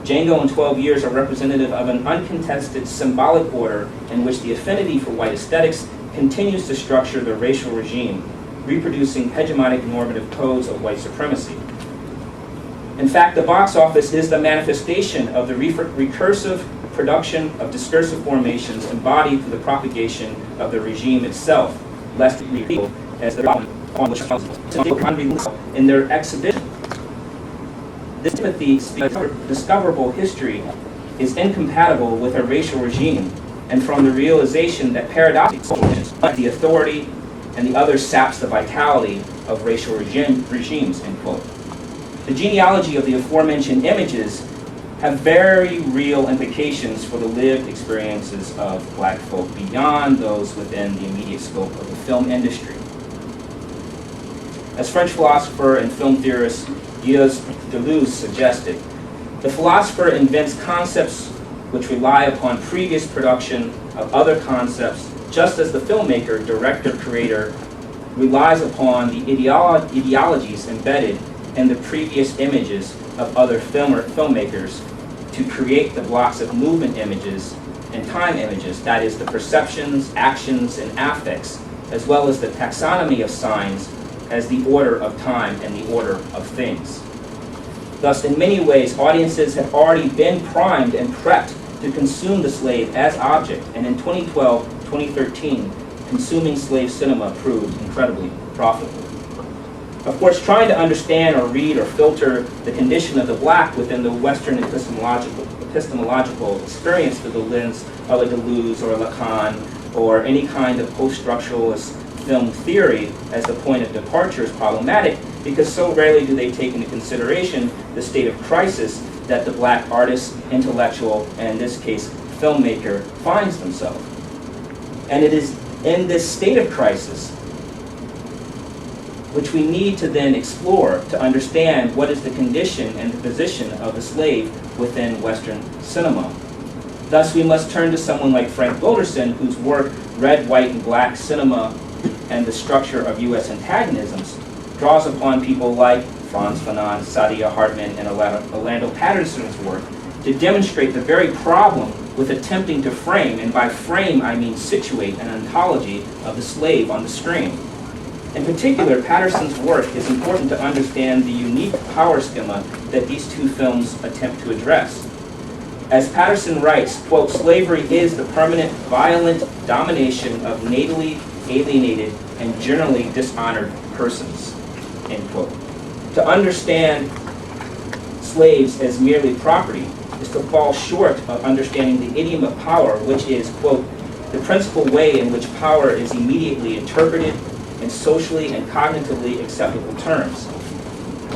Django and 12 Years are representative of an uncontested symbolic order in which the affinity for white aesthetics continues to structure the racial regime, reproducing hegemonic normative codes of white supremacy. In fact, the box office is the manifestation of the recursive production of discursive formations embodied through the propagation of the regime itself, lest it be revealed as the on which in their exhibition. This sympathy discoverable history is incompatible with a racial regime, and from the realization that paradoxically the authority and the other saps the vitality of racial regimes, end quote. The genealogy of the aforementioned images have very real implications for the lived experiences of black folk beyond those within the immediate scope of the film industry. As French philosopher and film theorist Gilles Deleuze suggested, the philosopher invents concepts which rely upon previous production of other concepts, just as the filmmaker, director, creator relies upon the ideologies embedded in the previous images of other filmmakers to create the blocks of movement images and time images, that is, the perceptions, actions, and affects, as well as the taxonomy of signs as the order of time and the order of things. Thus, in many ways, audiences have already been primed and prepped to consume the slave as object, and in 2012-2013, consuming slave cinema proved incredibly profitable. Of course, trying to understand or read or filter the condition of the black within the Western epistemological experience through the lens of a Deleuze or a Lacan or any kind of post-structuralist film theory as the point of departure is problematic, because so rarely do they take into consideration the state of crisis that the black artist, intellectual, and in this case, filmmaker finds themselves. And it is in this state of crisis which we need to then explore to understand what is the condition and the position of the slave within Western cinema. Thus, we must turn to someone like Frank Wilderson, whose work, Red, White, and Black Cinema and the Structure of U.S. Antagonisms, draws upon people like Frantz Fanon, Saidiya Hartman, and Orlando Patterson's work to demonstrate the very problem with attempting to frame, and by frame I mean situate, an ontology of the slave on the screen. In particular, Patterson's work is important to understand the unique power schema that these two films attempt to address. As Patterson writes, quote, "Slavery is the permanent, violent domination of natally alienated and generally dishonored persons," end quote. To understand slaves as merely property is to fall short of understanding the idiom of power, which is, quote, "the principal way in which power is immediately interpreted in socially and cognitively acceptable terms.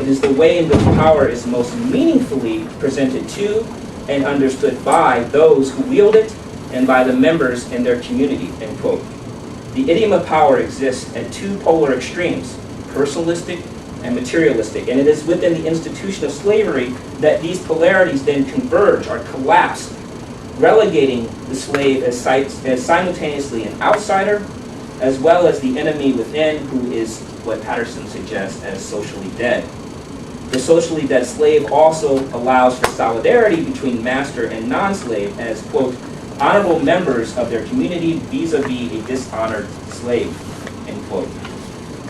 It is the way in which power is most meaningfully presented to and understood by those who wield it and by the members in their community," end quote. The idiom of power exists at two polar extremes, personalistic and materialistic, and it is within the institution of slavery that these polarities then converge or collapse, relegating the slave as simultaneously an outsider as well as the enemy within, who is what Patterson suggests as socially dead. The socially dead slave also allows for solidarity between master and non-slave as, quote, "honorable members of their community vis-a-vis a dishonored slave," end quote.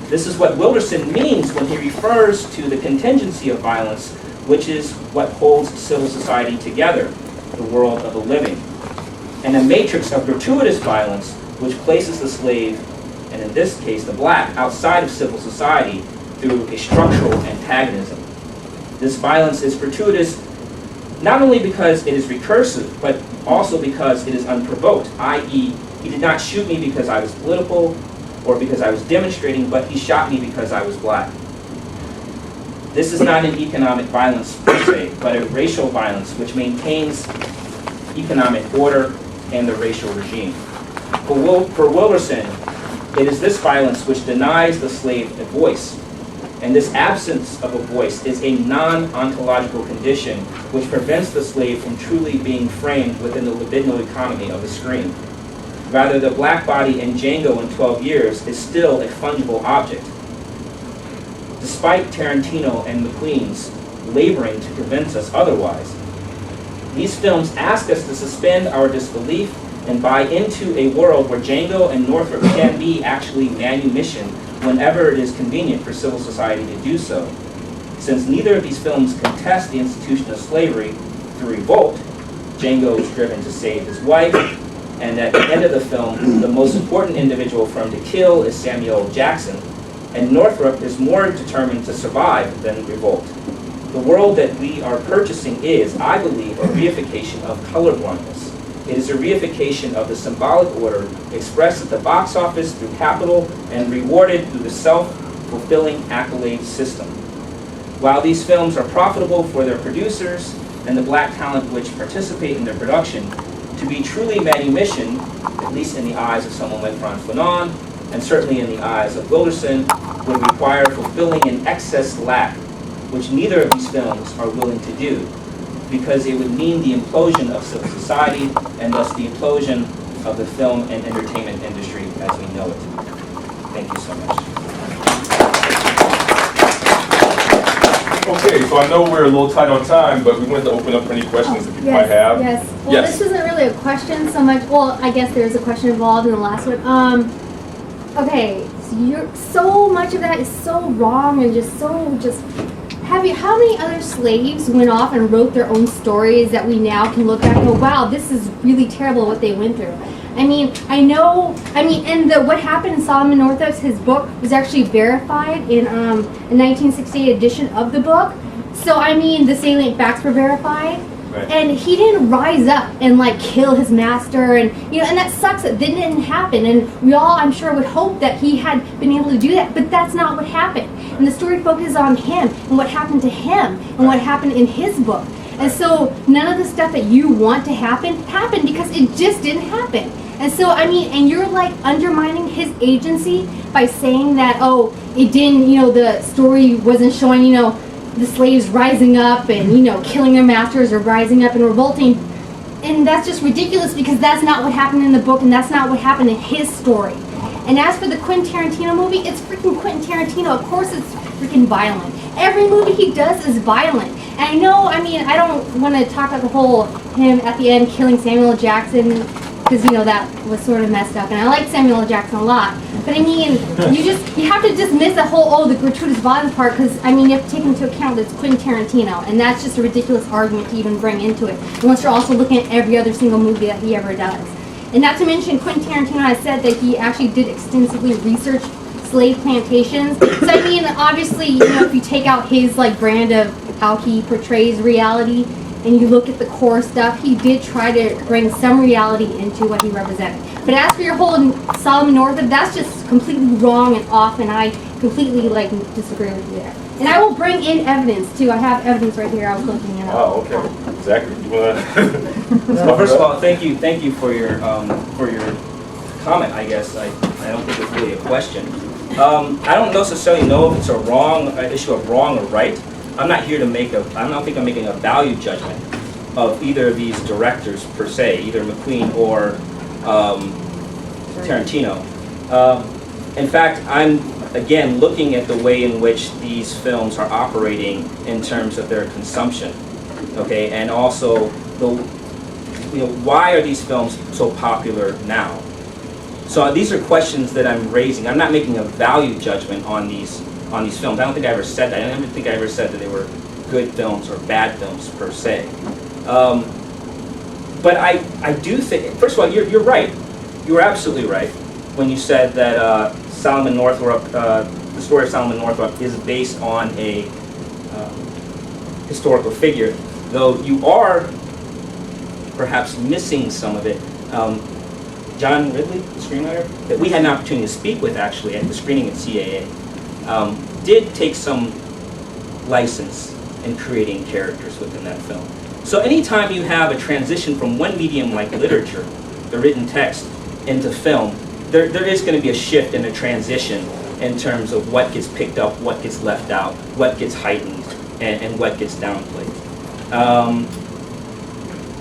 This is what Wilderson means when he refers to the contingency of violence, which is what holds civil society together, the world of the living, and a matrix of gratuitous violence which places the slave, and in this case the black, outside of civil society through a structural antagonism. This violence is gratuitous not only because it is recursive, but also because it is unprovoked, i.e., he did not shoot me because I was political or because I was demonstrating, but he shot me because I was black. This is not an economic violence per se, but a racial violence which maintains economic order and the racial regime. For Wilderson, it is this violence which denies the slave a voice, and this absence of a voice is a non-ontological condition which prevents the slave from truly being framed within the libidinal economy of the screen. Rather, the black body in Django in 12 Years is still a fungible object. Despite Tarantino and McQueen's laboring to convince us otherwise, These films ask us to suspend our disbelief and buy into a world where Django and Northrop can be actually manumission whenever it is convenient for civil society to do so. Since neither of these films contest the institution of slavery through revolt, Django is driven to save his wife, and at the end of the film, the most important individual for him to kill is Samuel L. Jackson, and Northrop is more determined to survive than revolt. The world that we are purchasing is, I believe, a reification of colorblindness. It is a reification of the symbolic order expressed at the box office through capital and rewarded through the self-fulfilling accolade system. While these films are profitable for their producers and the black talent which participate in their production, to be truly manumission, at least in the eyes of someone like Frantz Fanon, and certainly in the eyes of Wilderson, would require fulfilling an excess lack, which neither of these films are willing to do, because it would mean the implosion of civil society and thus the implosion of the film and entertainment industry as we know it. Thank you so much. Okay, so I know we're a little tight on time, but we wanted to open up for any questions that people might have. Yes. Well, Yes. this isn't really a question so much. Well, I guess there's a question involved in the last one. Okay, so much of that is so wrong and how many other slaves went off and wrote their own stories that we now can look at and go, wow, this is really terrible what they went through. And what happened in Solomon Northup's, his book was actually verified in a 1968 edition of the book. So, the salient facts were verified. Right. And he didn't rise up and kill his master, and that sucks that didn't happen. And we all, I'm sure, would hope that he had been able to do that, but that's not what happened. And the story focuses on him and what happened to him and what happened in his book. And so none of the stuff that you want to happen happened because it just didn't happen. And so and you're undermining his agency by saying that, oh, it didn't, the story wasn't showing, the slaves rising up and, killing their masters or rising up and revolting. And that's just ridiculous because that's not what happened in the book and that's not what happened in his story. And as for the Quentin Tarantino movie, it's freaking Quentin Tarantino. Of course it's freaking violent. Every movie he does is violent. And I know, I don't want to talk about the whole him at the end killing Samuel L. Jackson because, that was sort of messed up. And I like Samuel L. Jackson a lot. But you have to dismiss the whole, the gratuitous violence part because, you have to take into account that it's Quentin Tarantino. And that's just a ridiculous argument to even bring into it, unless you're also looking at every other single movie that he ever does. And not to mention, Quentin Tarantino has said that he actually did extensively research slave plantations. So, obviously, if you take out his, brand of how he portrays reality, and you look at the core stuff, he did try to bring some reality into what he represented. But as for your whole Solomon Northup, that's just completely wrong and off, and I completely disagree with you there. And I will bring in evidence too. I have evidence right here. I was looking it up. Oh, okay. Zachary, you wanna? Well, first of all, thank you for your comment. I guess I don't think it's really a question. I don't necessarily know if it's a issue of wrong or right. I don't think I'm making a value judgment of either of these directors per se, either McQueen or Tarantino. In fact, I'm again looking at the way in which these films are operating in terms of their consumption, okay, and also why are these films so popular now? So these are questions that I'm raising. I'm not making a value judgment on these films. I don't think I ever said that. I don't think I ever said that they were good films or bad films per se. But I do think, first of all, you're right. You were absolutely right when you said that Solomon Northup, the story of Solomon Northup is based on a historical figure, though you are perhaps missing some of it. John Ridley, the screenwriter, that we had an opportunity to speak with actually at the screening at CAA, did take some license in creating characters within that film. So anytime you have a transition from one medium like literature, the written text, into film, there is going to be a shift and a transition in terms of what gets picked up, what gets left out, what gets heightened, and what gets downplayed.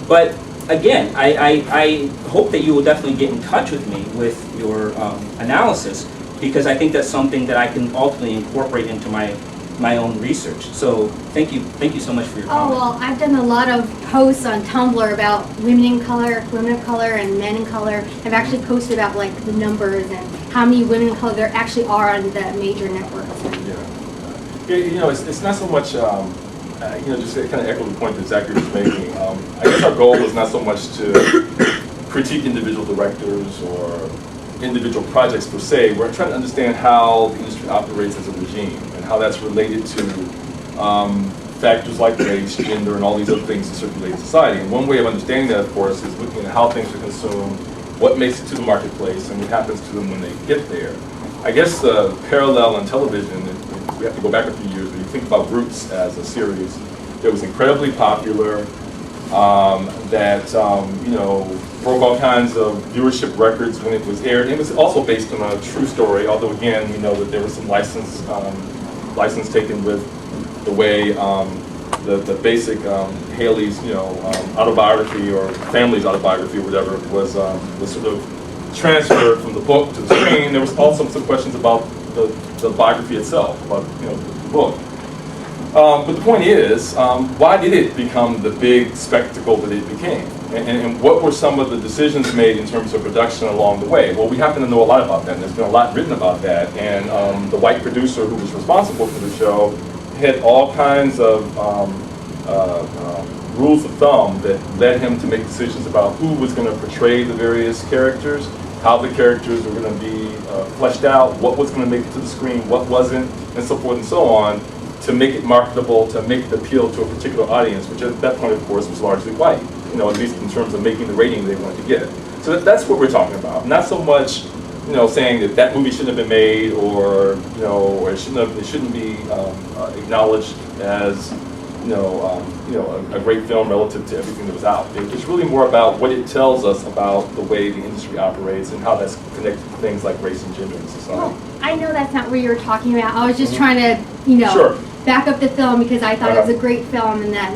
But again, I hope that you will definitely get in touch with me with your analysis, because I think that's something that I can ultimately incorporate into my my own research. So thank you so much for your Oh, comment. well, I've done a lot of posts on Tumblr about women of color, and men in color. I've actually posted about like the numbers and how many women of color there actually are on the major networks. Yeah, it's not so much, just to kind of echo the point that Zachary was making. I guess our goal is not so much to critique individual directors or individual projects per se. We're trying to understand how the industry operates as a regime and how that's related to factors like race, gender, and all these other things that circulate in society. And one way of understanding that, of course, is looking at how things are consumed, what makes it to the marketplace, and what happens to them when they get there. I guess the parallel in television, we have to go back a few years, but you think about Roots as a series that was incredibly popular, that broke all kinds of viewership records when it was aired. It was also based on a true story, although again, we know that there was some license taken with the way the basic Haley's autobiography or family's autobiography or whatever was sort of transferred from the book to the screen. There was also some questions about the biography itself, about the book. But the point is, why did it become the big spectacle that it became? And what were some of the decisions made in terms of production along the way? Well, we happen to know a lot about that, and there's been a lot written about that. And the white producer who was responsible for the show had all kinds of rules of thumb that led him to make decisions about who was going to portray the various characters, how the characters were going to be fleshed out, what was going to make it to the screen, what wasn't, and so forth and so on, to make it marketable, to make it appeal to a particular audience, which at that point, of course, was largely white, at least in terms of making the rating they wanted to get. So that's what we're talking about. Not so much, saying that movie shouldn't have been made, or it shouldn't be acknowledged as a great film relative to everything that was out. It's really more about what it tells us about the way the industry operates and how that's connected to things like race and gender in society. Well, I know that's not what you were talking about. I was just trying to, Sure. back up the film because I thought it was a great film, and that,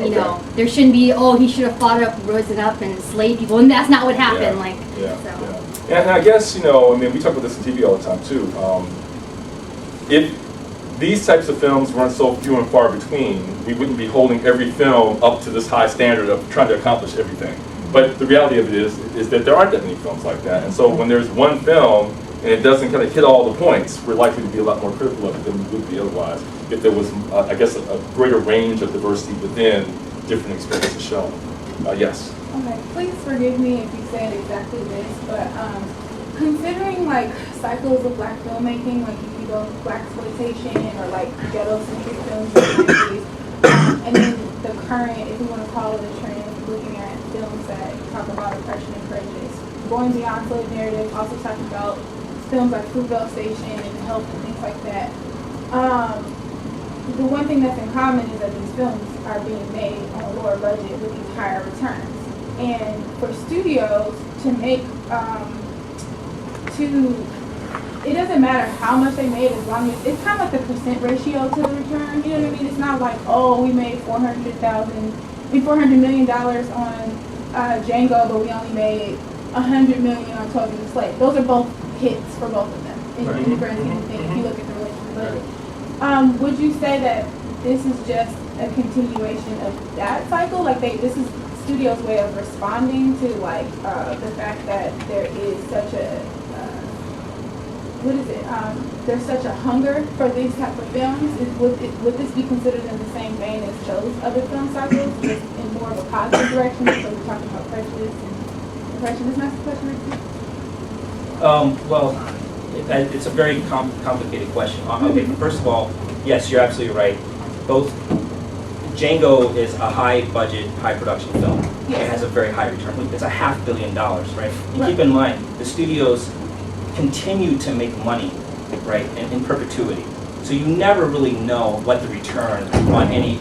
there shouldn't be, he should have fought up, risen up, and slayed people, and that's not what happened. And I guess, we talk about this on TV all the time too. If these types of films weren't so few and far between, we wouldn't be holding every film up to this high standard of trying to accomplish everything. But the reality of it is that there aren't that many films like that. And so when there's one film and it doesn't kind of hit all the points, we're likely to be a lot more critical of it than we would be otherwise if there was, I guess, a greater range of diversity within different experiences shown. Yes? Okay, please forgive me if you said exactly this, but considering like cycles of black filmmaking, like if you go blaxploitation or like ghetto-centric films in the 90s, and then the current, if we want to call it a trend, looking at films that talk about oppression and prejudice, going beyond slave narrative, also talking about films like Fruitvale Station and Help and things like that. The one thing that's in common is that these films are being made on a lower budget with these higher returns. And for studios to make, it doesn't matter how much they made as long as, it's kind of like the percent ratio to the return, you know what I mean? It's not like, we made $400 million on Django, but we only made $100 million on 12 Years a Slave. Those are both hits for both of them in the grand scheme of things, if you look at the relationship budget. Would you say that this is just a continuation of that cycle? Like this is studio's way of responding to like the fact that there is such a there's such a hunger for these type of films. Would this be considered in the same vein as those other film cycles, just in more of a positive direction? So we're talking about prejudice and oppression. Is that the question, Ricky? Well, it's a very complicated question. Okay, first of all, yes, you're absolutely right. Both Django is a high-budget, high-production film. Yes. It has a very high return. It's $500 million, right? And keep in mind, the studios continue to make money, right, in perpetuity. So you never really know what the return on any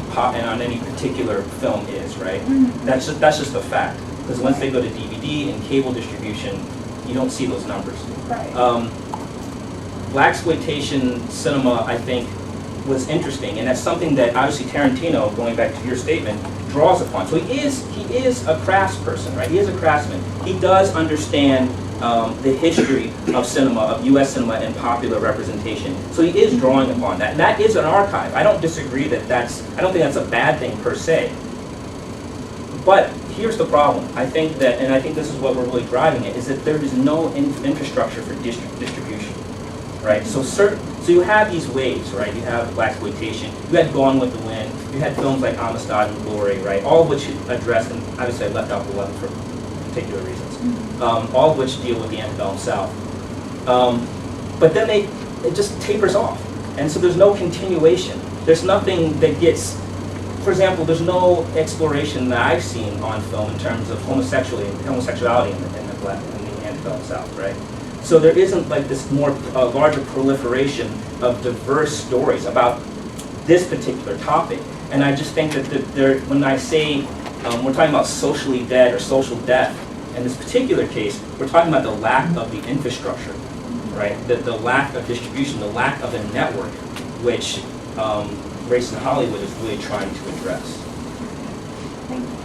particular film is, right? Mm-hmm. That's just a fact. Because once they go to DVD and cable distribution, you don't see those numbers. Right. Blaxploitation cinema, I think, was interesting, and that's something that obviously Tarantino, going back to your statement, draws upon. So he is a craftsperson, right? He is a craftsman. He does understand the history of cinema, of U.S. cinema and popular representation. So he is drawing upon that. And that is an archive. I don't disagree that I don't think that's a bad thing per se. But here's the problem. I think that, and I think this is what we're really driving it, is that there is no infrastructure for distribution, right? So you have these waves, right? You have blaxploitation, you had Gone with the Wind, you had films like Amistad and Glory, right? All of which address, and obviously I left out the 11 for particular reasons, all of which deal with the antebellum South. But then it just tapers off. And so there's no continuation. There's nothing that gets, for example, there's no exploration that I've seen on film in terms of homosexuality in the antebellum South, right? So there isn't like this larger proliferation of diverse stories about this particular topic. And I just think that when I say we're talking about socially dead or social death, in this particular case, we're talking about the lack of the infrastructure, right? The lack of distribution, the lack of a network, which Race in Hollywood is really trying to address. Thank you.